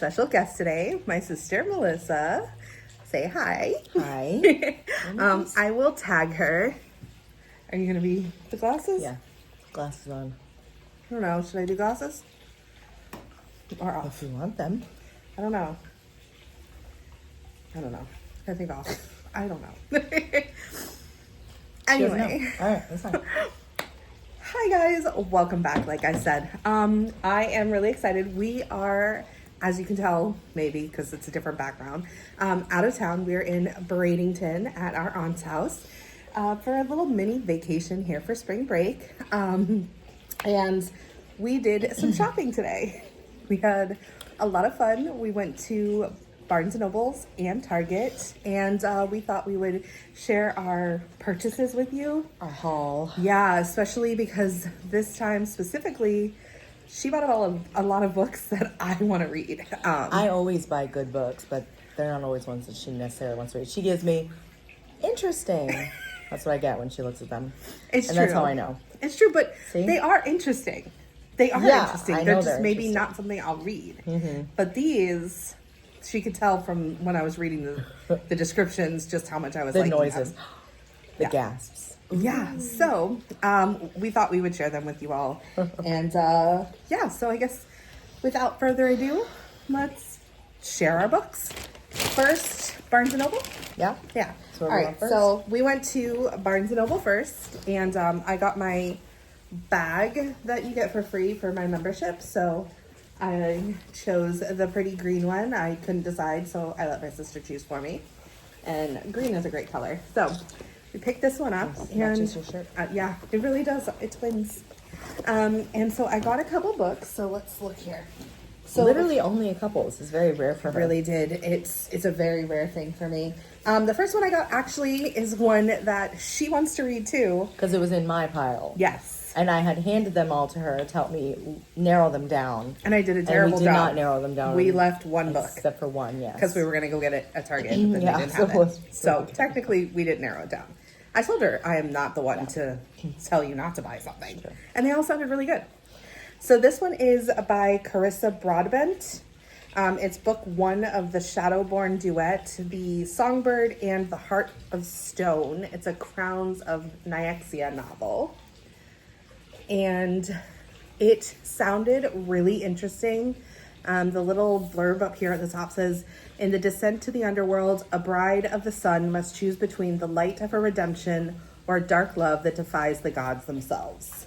special guest today, my sister Melissa. Say hi. Hi. I will tag her. Are you going to be the glasses? Yeah. Glasses on. I don't know. Should I do glasses? Or If off? you want them. I don't know. I think off. I don't know. She doesn't know. Anyway. All right. That's fine. Hi guys, welcome back. Like I said, I am really excited. We are, as you can tell, maybe because it's a different background, out of town. We're in Bradenton at our aunt's house for a little mini vacation here for spring break. And we did some shopping today. We had a lot of fun. We went to Barnes & Nobles and Target, and we thought we would share our purchases with you. A haul. Yeah, especially because this time specifically, she bought a lot of books that I want to read. I always buy good books, but they're not always ones that she necessarily wants to read. She gives me interesting. That's what I get when she looks at them. It's and true. that's how I know. It's true, but See? they are interesting. They are Yeah, interesting. I They're know just they're maybe interesting. not something I'll read. But these, she could tell from when I was reading the descriptions just how much I was The liking noises. them. The Yeah. gasps. Yeah, so we thought we would share them with you all. And yeah, so I guess without further ado, let's share our books. First, Barnes & Noble. Yeah? Yeah. So All where we right. went first? So we went to Barnes & Noble first, and I got my bag that you get for free for my membership. So I chose the pretty green one. I couldn't decide, so I let my sister choose for me. And green is a great color. So we picked this one up, Yes, and matches your shirt. yeah, it really does. It twins. And so I got a couple books. So let's look here. So Literally only a couple. This is very rare for her. really did. It's a very rare thing for me. The first one I got actually is one that she wants to read too. Because it was in my pile. Yes. And I had handed them all to her to help me narrow them down. And I did a And terrible we did job. not narrow them down. We left one book Except for one, yes. because we were going to go get it at Target, but then Yeah, they didn't so have it was- it. So technically, we didn't narrow it down. I told her I am not the one to tell you not to buy something. Sure. And they all sounded really good. So this one is by Carissa Broadbent. It's book one of the Shadowborn duet, The Songbird and the Heart of Stone. It's a Crowns of Nyxia novel. And it sounded really interesting. The little blurb up here at the top says, in the descent to the underworld, a bride of the sun must choose between the light of her redemption or dark love that defies the gods themselves.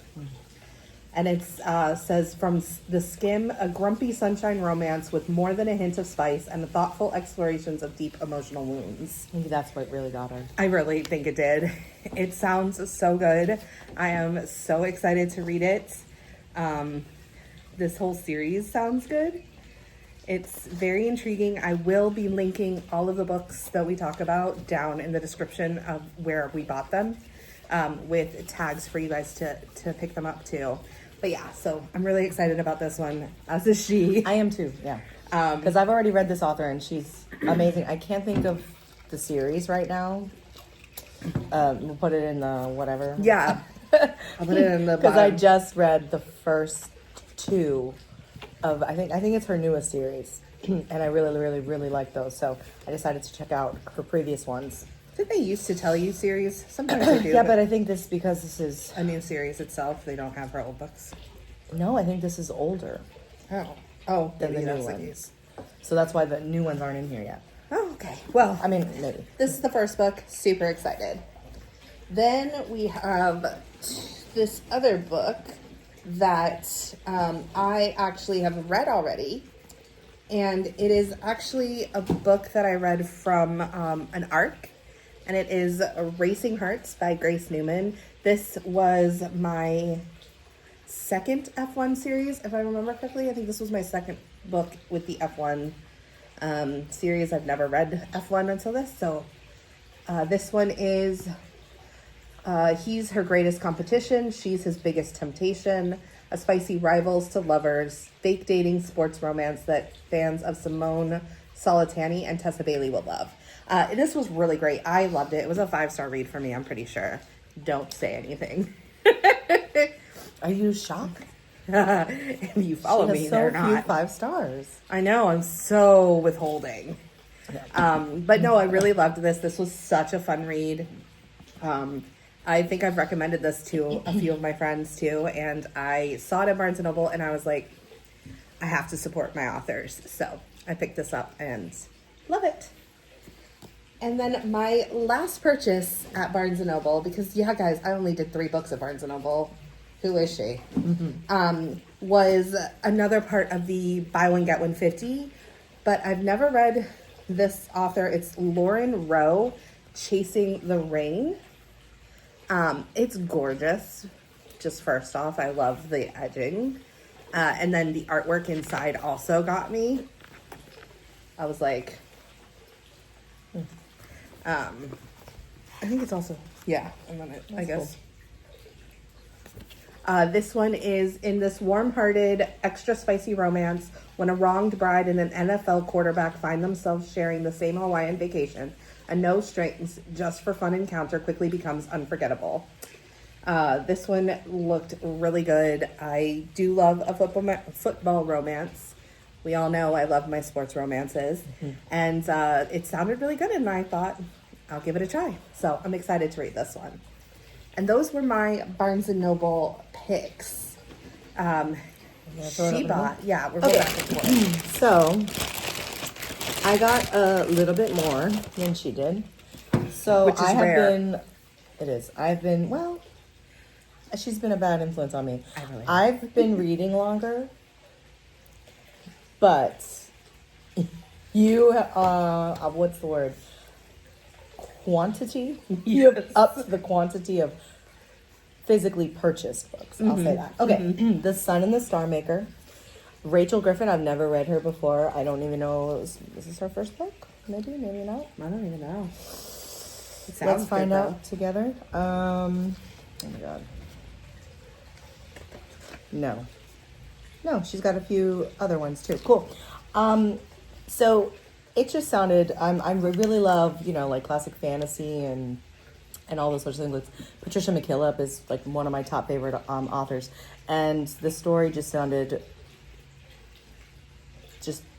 And it says, from the skim, a grumpy sunshine romance with more than a hint of spice and thoughtful explorations of deep emotional wounds. Maybe that's what really got her. I really think it did. It sounds so good. I am so excited to read it. This whole series sounds good. It's very intriguing. I will be linking all of the books that we talk about down in the description of where we bought them, with tags for you guys to pick them up too. But yeah, so I'm really excited about this one, as is she. I am too, yeah. Because I've already read this author and she's amazing. I can't think of the series right now. We'll put it in the whatever. Yeah. I'll put it in the Because I bottom. just read the first two of, I think it's her newest series. And I really, really, really like those. So I decided to check out her previous ones. Did they used to tell you series? Sometimes they do. Yeah, but I think this, because this is, a new series itself, they don't have her old books. no, I think this is older. Oh, Than maybe the new that's the one. case. So that's why the new ones aren't in here yet. Oh, okay. Well, I mean, maybe. this is the first book. Super excited. Then we have this other book that I actually have read already. And it is actually a book that I read from an ARC. And it is Racing Hearts by Grace Newman. This was my second F1 series, if I remember correctly. I think this was my second book with the F1 series. I've never read F1 until this. So this one is he's her greatest competition. She's his biggest temptation. A spicy rivals to lovers. Fake dating sports romance that fans of Simone Solitani and Tessa Bailey will love. This was really great. I loved it. It was a 5-star read for me, I'm pretty sure. Don't say anything. Are you shocked? if you follow She me, has they're so few not. 5 stars. I know, I'm so withholding. But no, I really loved this. This was such a fun read. I think I've recommended this to a few of my friends too, and I saw it at Barnes & Noble, and I was like, I have to support my authors. So I picked this up and love it. And then my last purchase at Barnes & Noble, because yeah, guys, I only did 3 books at Barnes & Noble. Who is she? Was another part of the buy one, get one 50. But I've never read this author. It's Lauren Rowe, Chasing the Rain. It's gorgeous. Just first off, I love the edging. And then the artwork inside also got me. I was like, I think it's also, yeah, and then I guess. Cool. This one is in this warm-hearted, extra spicy romance when a wronged bride and an NFL quarterback find themselves sharing the same Hawaiian vacation. A no strings, just for fun encounter quickly becomes unforgettable. This one looked really good. I do love a football romance. We all know I love my sports romances. And it sounded really good, and I thought, I'll give it a try. So I'm excited to read this one. And those were my Barnes & Noble picks. She bought, yeah, we're going back and forth. So, I got a little bit more than she did. So, Which is I have rare. been, it is, I've been, well, she's been a bad influence on me. I really have. I've been reading longer, but you, what's the word? Quantity? You have upped the quantity of physically purchased books. I'll say that. Okay. The Sun and the Star Maker. Rachel Griffin, I've never read her before. I don't even know. Is this her first book? Maybe not. I don't even know. Let's find out together. Oh my god. No, she's got a few other ones too. Cool. So it just sounded. I really love like classic fantasy and all those sorts of things. Patricia McKillop is like one of my top favorite authors, and the story just sounded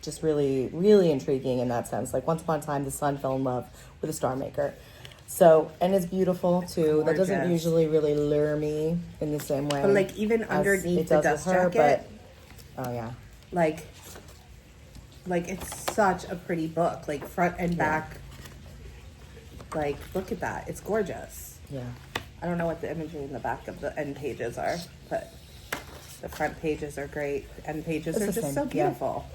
just really, really intriguing in that sense. Like once upon a time, the sun fell in love with a star maker. So, and it's beautiful too. That doesn't Gorgeous. usually really lure me in the same way. But like even as underneath it the does dust with her, jacket, oh yeah. like it's such a pretty book. Like front and back. Like look at that. It's gorgeous. Yeah. I don't know what the imagery in the back of the end pages are, but the front pages are great. The end pages It's are the just same, so yeah. beautiful.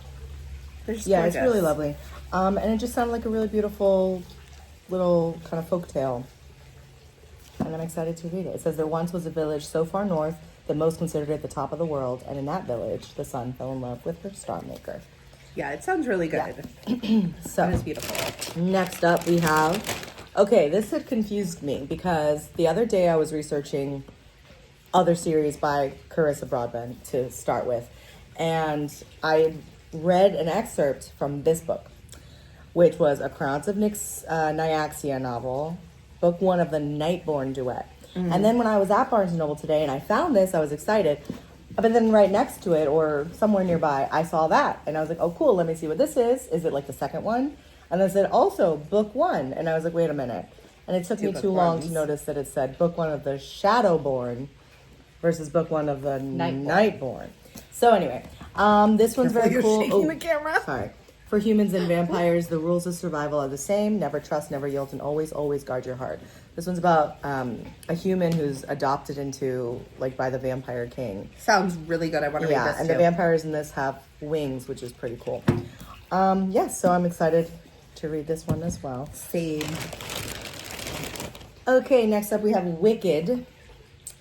They're just Yeah, gorgeous. it's really lovely. And it just sounded like a really beautiful little kind of folk tale. And I'm excited to read it. It says there once was a village so far north that most considered it the top of the world, and in that village, the sun fell in love with her star maker. Yeah, it sounds really good. So It is beautiful. next up we have, okay, this had confused me because the other day I was researching other series by Carissa Broadbent to start with, and I read an excerpt from this book, which was a Crowns of Nyaxia novel, book 1 of the Nightborn duet. And then when I was at Barnes & Noble today and I found this, I was excited. But then right next to it or somewhere nearby, I saw that. And I was like, oh, cool, let me see what this is. Is it like the second one? And then it said also book 1. And I was like, wait a minute. And it took me book too long to ones. notice that it said book 1 of the Shadowborn versus book 1 of the Nightborn. So anyway, this one's very You're cool. shaking the camera. Sorry. For humans and vampires, the rules of survival are the same. Never trust, never yield, and always, always guard your heart. This one's about a human who's adopted into, like, by the vampire king. Sounds really good. I want to read Yeah, this and too. the vampires in this have wings, which is pretty cool. Yes, so I'm excited to read this one as well. Same. Okay, next up we have Wicked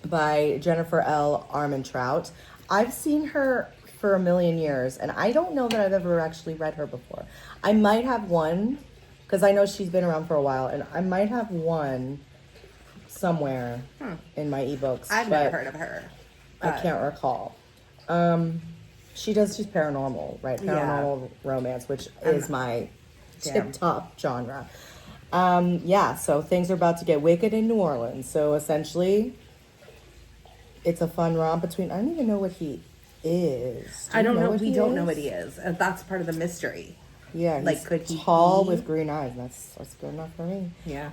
by Jennifer L. Armentrout. I've seen her for a million years, and I don't know that I've ever actually read her before. I might have one, because I know she's been around for a while, and I might have one somewhere in my ebooks. I've but never heard of her. I can't recall. She does just paranormal, right? Paranormal romance, which is my Damn. tip-top genre. Yeah, so things are about to get wicked in New Orleans. So essentially, it's a fun romp between, I don't even know what he is. I don't know. what We he don't is? know what he is. That's part of the mystery. Yeah, he's Like, could he tall be- with green eyes. That's good enough for me. Yeah.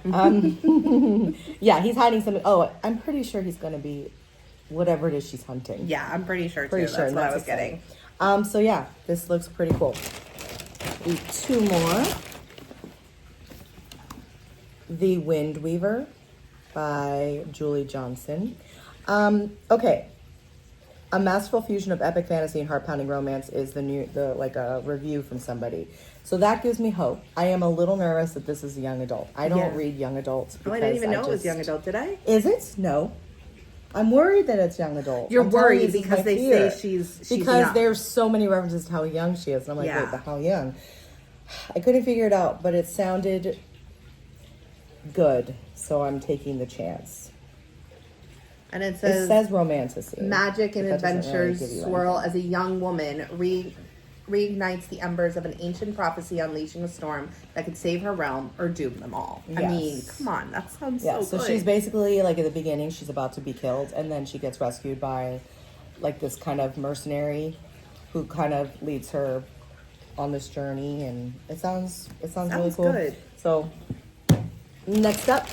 Yeah, he's hiding something. Oh, I'm pretty sure he's going to be whatever it is she's hunting. Yeah, I'm pretty sure too. Pretty That's sure. what not I to was say. getting. So yeah, this looks pretty cool. Two more. The Wind Weaver by Julie Johnson. Okay. A masterful fusion of epic fantasy and heart-pounding romance is a review from somebody. So that gives me hope. I am a little nervous that this is a young adult. I don't Yeah. read young adults. Oh, I didn't because even know it was just- young adult, did I? Is it? No. I'm worried that it's young adult. You're I'm telling worried you, this is because my they fear. say she's because young. there's so many references to how young she is. And I'm like, Yeah. wait, but how young? I couldn't figure it out, but it sounded good, so I'm taking the chance. And it It says, says romanticy. magic and but that doesn't really adventures give you swirl anything. as a young woman reignites the embers of an ancient prophecy, unleashing a storm that could save her realm or doom them all. I Yes. mean, come on, that sounds Yeah, so so good. she's basically like at the beginning, she's about to be killed, and then she gets rescued by like this kind of mercenary who kind of leads her on this journey, and it sounds really Sounds cool. good. So next up,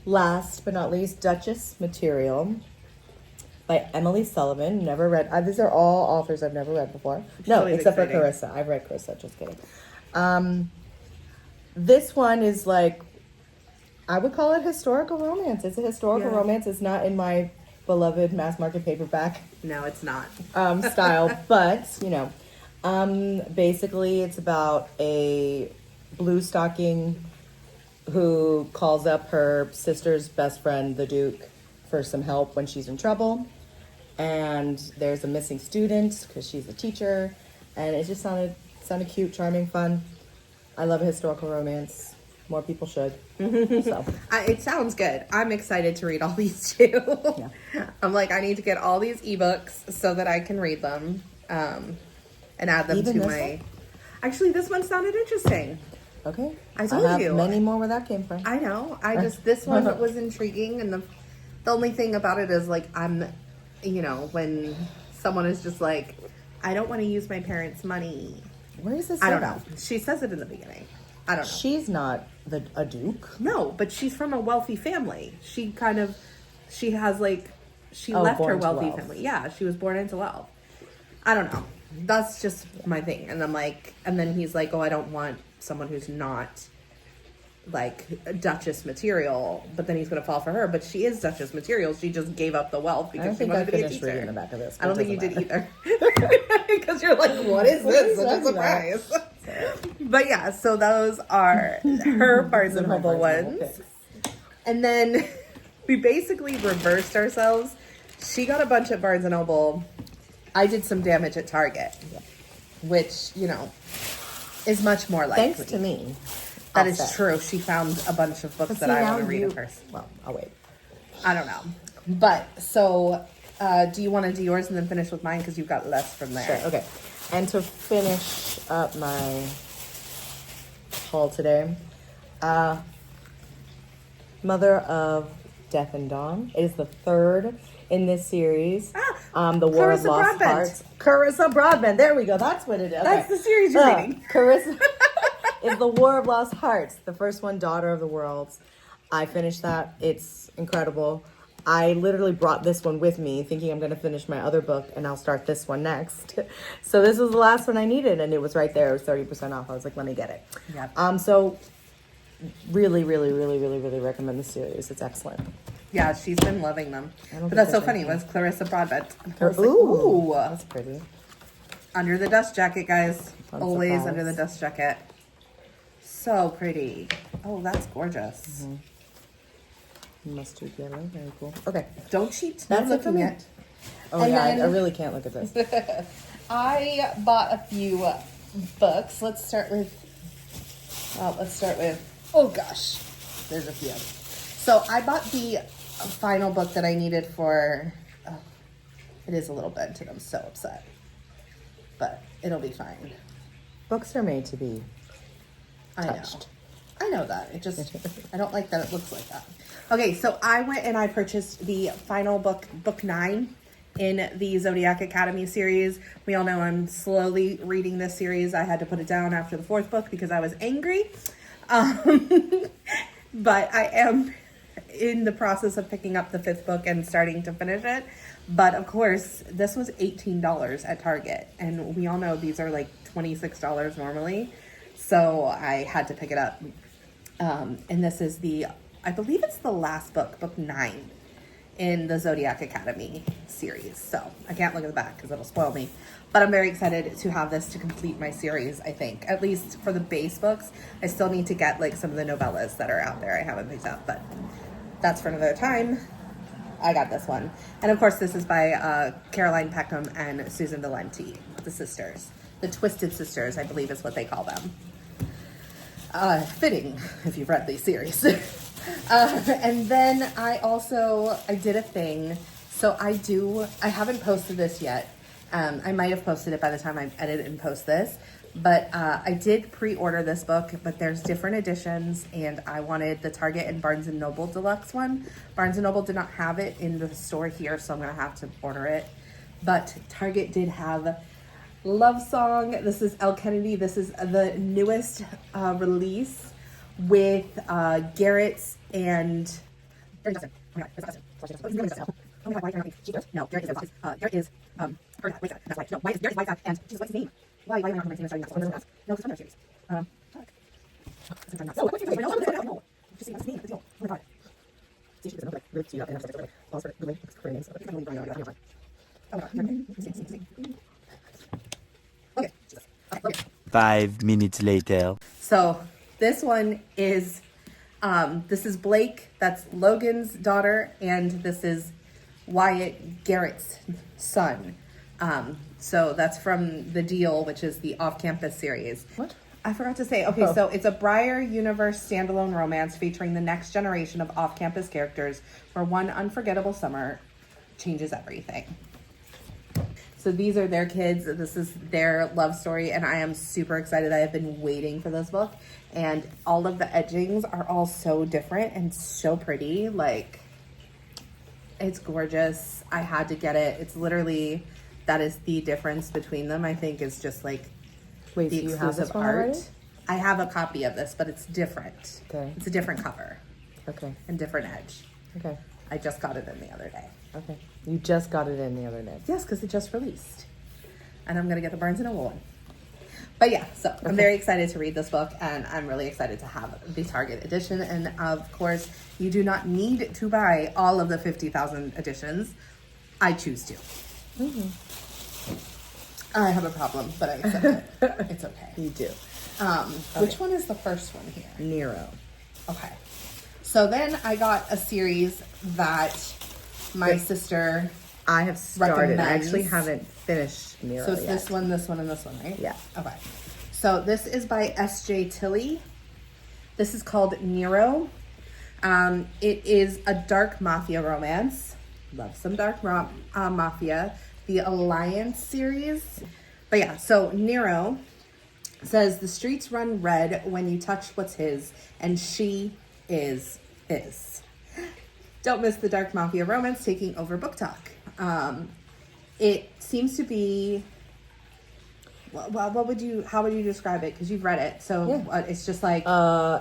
last but not least, Duchess Material by Emily Sullivan. Never read. These are all authors I've never read before. No, always except exciting. for Carissa. I've read Carissa. Just kidding. This one is like, I would call it historical romance. It's a historical Yeah. romance. It's not in my beloved mass market paperback No, it's not. style, but basically it's about a blue stocking who calls up her sister's best friend, the Duke, for some help when she's in trouble. And there's a missing student because she's a teacher, and it just sounded cute, charming, fun. I love a historical romance. More people should. So It sounds good. I'm excited to read all these too. Yeah. I'm like, I need to get all these ebooks so that I can read them and add them Even to this my. one? Actually, this one sounded interesting. okay, I told have you. many more where that came from. I know. This one was intriguing, and the only thing about it is like when someone is just like, I don't want to use my parents' money. Where is this? I don't at? know. She says it in the beginning. I don't know. She's not a duke. No, but she's from a wealthy family. She has like, she Oh, left born her into wealthy wealth. family. Yeah, she was born into wealth. I don't know. That's just my thing. And I'm like, and then he's like, oh, I don't want someone who's not like Duchess material, but then he's going to fall for her. But she is Duchess material. She just gave up the wealth I because don't she think I wanted to be a finished teacher. reading the back of this. I don't but think you it did doesn't either. Because you're like, what is this? What are Such a you talking about? surprise. But yeah, so those are her Barnes and Those are my Noble Barnes and Noble ones. picks. And then we basically reversed ourselves. She got a bunch at Barnes and Noble. I did some damage at Target, Yeah. which, is much more likely. Thanks to me. That I'll is say. true. She found a bunch of books But that see, I now want to read you- in person. Well, I'll wait. I don't know. But, so, do you want to do yours and then finish with mine? Because you've got less from there. Sure. Okay. And to finish up my haul today, Mother of Death and Dawn. It is the third in this series. The War of Carissa Lost Broadbent. Hearts. Carissa Broadbent. There we go. That's what it is. That's the series you're reading. Carissa is the War of Lost Hearts. The first one, Daughter of the Worlds. I finished that. It's incredible. I literally brought this one with me, thinking I'm going to finish my other book, and I'll start this one next. So this was the last one I needed, and it was right there. It was 30% off. I was like, let me get it. Yep. So really, really, really, really, really recommend the series. It's excellent. Yeah, she's been loving them. I don't But think that's so there's funny. It anything. was Clarissa Broadbent. I was like, Ooh, ooh. that's pretty. Under the dust jacket, guys. Fun Always surprise. under the dust jacket. So pretty. Oh, that's gorgeous. Mustard yellow, very cool. Okay. Don't cheat. That's No it for looking me. at. Oh And yeah, then- I really can't look at this. I bought a few books. Let's start with. Oh gosh, there's a few. So I bought the final book that I needed for. Oh, it is a little bent, and I'm so upset. But it'll be fine. Books are made to be I touched. know. I know that. It just, I don't like that it looks like that. Okay, so I went and I purchased the final book, book 9. in the Zodiac Academy series. We all know I'm slowly reading this series. I had to put it down after the 4th book because I was angry. But I am in the process of picking up the 5th book and starting to finish it. But of course, this was $18 at Target. And we all know these are like $26 normally. So I had to pick it up. And this is I believe it's the last book, book 9 in the Zodiac Academy series. So I can't look at the back because it'll spoil me. But I'm very excited to have this to complete my series, I think. At least for the base books. I still need to get like some of the novellas that are out there I haven't picked up. But that's for another time. I got this one. And of course, this is by Caroline Peckham and Susan Valenti, the sisters. The Twisted Sisters, I believe is what they call them. Fitting, if you've read these series. And then I did a thing. So I haven't posted this yet. I might have posted it by the time I edit and post this. But I did pre-order this book, but there's different editions, and I wanted the Target and Barnes & Noble deluxe one. Barnes & Noble did not have it in the store here, so I'm going to have to order it. But Target did have Love Song. This is Elle Kennedy. This is the newest release with Garrett's and... Garrett Dustin. Oh my God, it's Dustin. Oh my God, why can I not be? No, Garrett is Garrett is... wait, that's why. No, why is Garrett's wife and... Jesus, what's his name? Why am I not remembering starting that? No, it's from their series. Fuck. No, what's your no. Just see what's his name. Oh my God. See, she's like really cute up and I'm like, all sorts of really pretty names. Oh my God. Okay. Okay. 5 minutes later. So this one is, this is Blake. That's Logan's daughter, and this is Wyatt Garrett's son. So that's from The Deal, which is the off-campus series. What? I forgot to say. Okay, So it's a Briar Universe standalone romance featuring the next generation of off-campus characters where one unforgettable summer changes everything. So these are their kids. This is their love story, and I am super excited. I have been waiting for this book, and all of the edgings are all so different and so pretty. Like, it's gorgeous. I had to get it. It's literally... That is the difference between them, I think, is just like Wait, the so you have exclusive this one art. already? I have a copy of this, but it's different. Okay. It's a different cover Okay. and different edge. Okay. I just got it in the other day. Okay. You just got it in the other day. Yes, because it just released. And I'm going to get the Barnes & Noble one. But yeah, so I'm very excited to read this book, and I'm really excited to have the Target edition. And of course, you do not need to buy all of the 50,000 editions. I choose to. Mm-hmm. I have a problem, but I accept it. It's okay. You do. Which one is the first one here? Nero. Okay. So then I got a series that my sister... I have started. I recommends. actually haven't finished Nero So it's yet. this one, and this one, right? Yeah. Okay. So this is by S.J. Tilley. This is called Nero. It is a dark mafia romance. Love some dark mafia. The Alliance series. But yeah, so Nero says the streets run red when you touch what's his, and she is his. Don't miss the dark mafia romance taking over book talk. It seems to be... Well, how would you describe it? Because you've read it. So it's just like...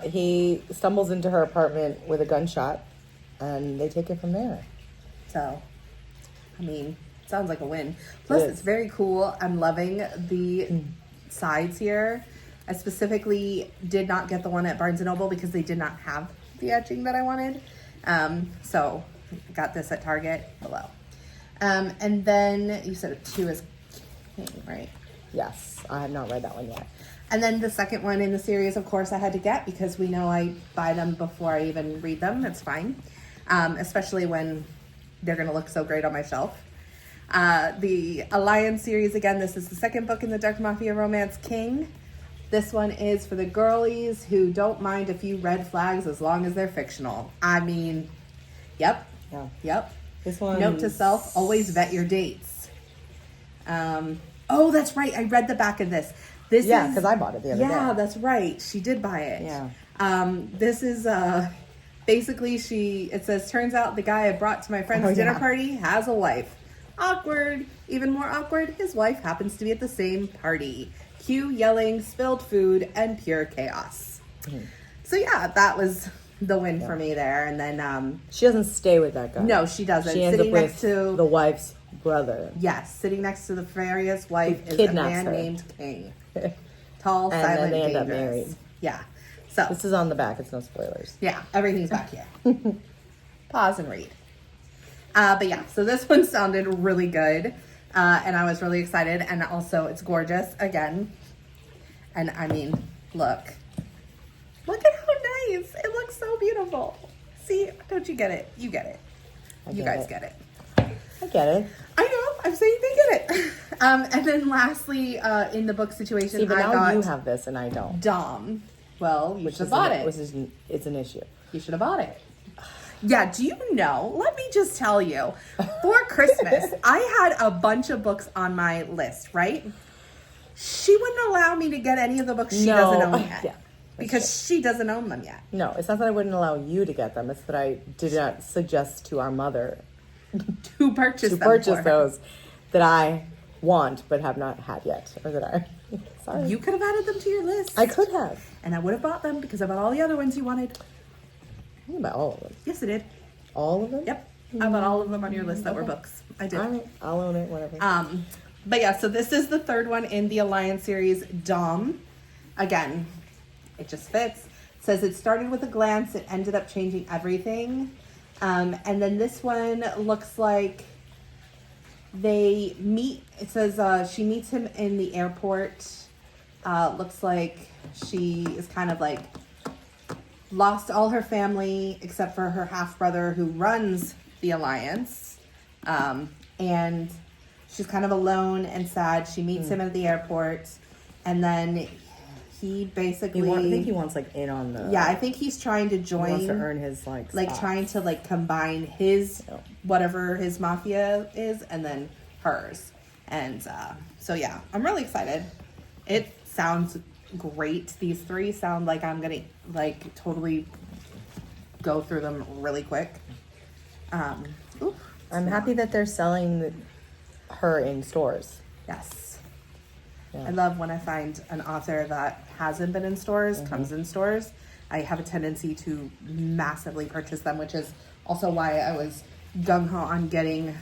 He stumbles into her apartment with a gunshot, and they take it from there. So, I mean... Sounds like a win. Plus, it's very cool. I'm loving the sides here. I specifically did not get the one at Barnes & Noble because they did not have the etching that I wanted. So, I got this at Target below. And then, you said 2 is King, right? Yes, I have not read that one yet. And then the second one in the series, of course, I had to get because we know I buy them before I even read them. It's fine. Especially when they're going to look so great on my shelf. The Alliance series, again, this is the second book in the Dark Mafia romance, King. This one is for the girlies who don't mind a few red flags as long as they're fictional. I mean, yep. Yeah. Yep. This one. Note to self, always vet your dates. Oh, that's right. I read the back of this. This Yeah, is because I bought it the other day. Yeah, that's right. She did buy it. Yeah. This is basically it says, turns out the guy I brought to my friend's dinner party has a wife. Awkward. Even more awkward, his wife happens to be at the same party. Cue yelling, spilled food, and pure chaos. So yeah, that was the win for me there. And then, She doesn't stay with that guy. no, she doesn't. She ends Sitting up next with to the wife's brother. yes, sitting next to the Farias wife Who is a kidnaps man her. named King. Tall, And then silent, they end up dangerous. married. Yeah. So This is on the back. It's no spoilers. yeah, everything's back here. Pause and read. But yeah, so this one sounded really good. And I was really excited. And also, it's gorgeous again. And I mean, look. Look at how nice. It looks so beautiful. See, don't you get it? You get it. You get guys it. get it. I get it. I know. I'm saying they get it. And then lastly, in the book situation, See, but I now got you have this and I don't. Dom. Well, you Which should have is bought an, it. Which is it's an issue. You should have bought it. Yeah, do you know? Let me just tell you. For Christmas, I had a bunch of books on my list, right? She wouldn't allow me to get any of the books she No. doesn't own yet. Yeah, because she doesn't own them yet. No, it's not that I wouldn't allow you to get them. It's that I did not suggest to our mother To purchase to them purchase for her. those that I want but have not had yet, or that I. Sorry, You could have added them to your list. I could have. And I would have bought them because I bought all the other ones you wanted. I think about all of them. Yes, I did. All of them. Yep. I bought all of them on your list that were books. I did. All right, I'll own it. Whatever. But yeah, so this is the third one in the Alliance series, Dom. Again, it just fits. It says it started with a glance, it ended up changing everything. And then this one looks like they meet. It says she meets him in the airport. Looks like she is kind of like lost all her family except for her half brother who runs the Alliance. And she's kind of alone and sad. She meets him at the airport, and then he basically. I think he wants like in on the. Yeah, I think he's trying to He join. wants to earn his like. Spots. Trying to like combine his Yeah. whatever his mafia is, and then hers. And so yeah, I'm really excited. It sounds great. These three sound like I'm gonna like totally go through them really quick. Ooh, I'm happy that they're selling her in stores. yes. Yeah. I love when I find an author that hasn't been in stores, comes in stores. I have a tendency to massively purchase them, which is also why I was gung-ho on getting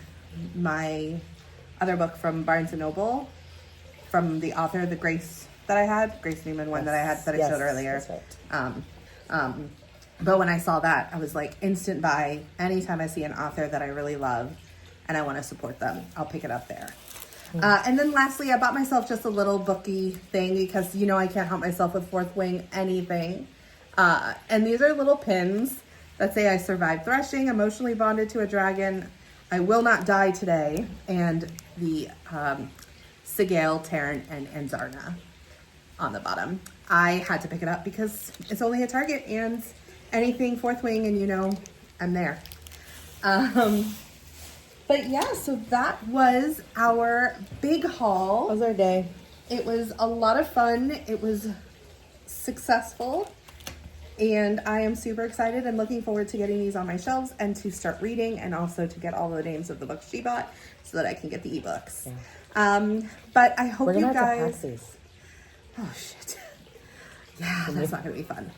my other book from Barnes & Noble from the author, the Grace that I had, Grace Newman one that I had that I showed earlier. That's right. But when I saw that, I was like instant buy. Anytime I see an author that I really love and I want to support them, I'll pick it up there. And then lastly, I bought myself just a little bookie thing because, you know, I can't help myself with Fourth Wing anything. And these are little pins that say I survived threshing, emotionally bonded to a dragon, I will not die today, and the Sigale, Terran, and Anzarna on the bottom. I had to pick it up because it's only a Target and anything Fourth Wing, and you know, I'm there. But yeah, so that was our big haul. How's our day? It was a lot of fun. It was successful. And I am super excited and looking forward to getting these on my shelves and to start reading and also to get all the names of the books she bought so that I can get the ebooks. Yeah. But I hope We're you gonna have to guys. pass these. Oh, shit. Yeah, that's not going to be fun.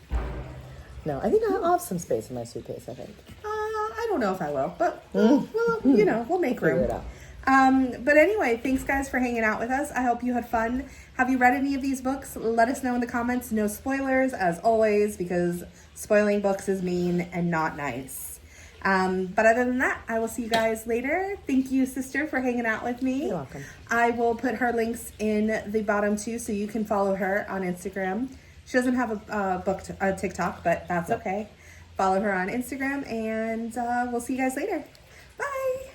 No, I think I'll have some space in my suitcase. I think. I don't know if I will, but we'll you know, we'll make Figure room. it out. But anyway, thanks guys for hanging out with us. I hope you had fun. Have you read any of these books? Let us know in the comments. No spoilers, as always, because spoiling books is mean and not nice. But other than that, I will see you guys later. Thank you, sister, for hanging out with me. You're welcome. I will put her links in the bottom too, so you can follow her on Instagram. She doesn't have a TikTok, but that's okay. Follow her on Instagram, and we'll see you guys later. Bye.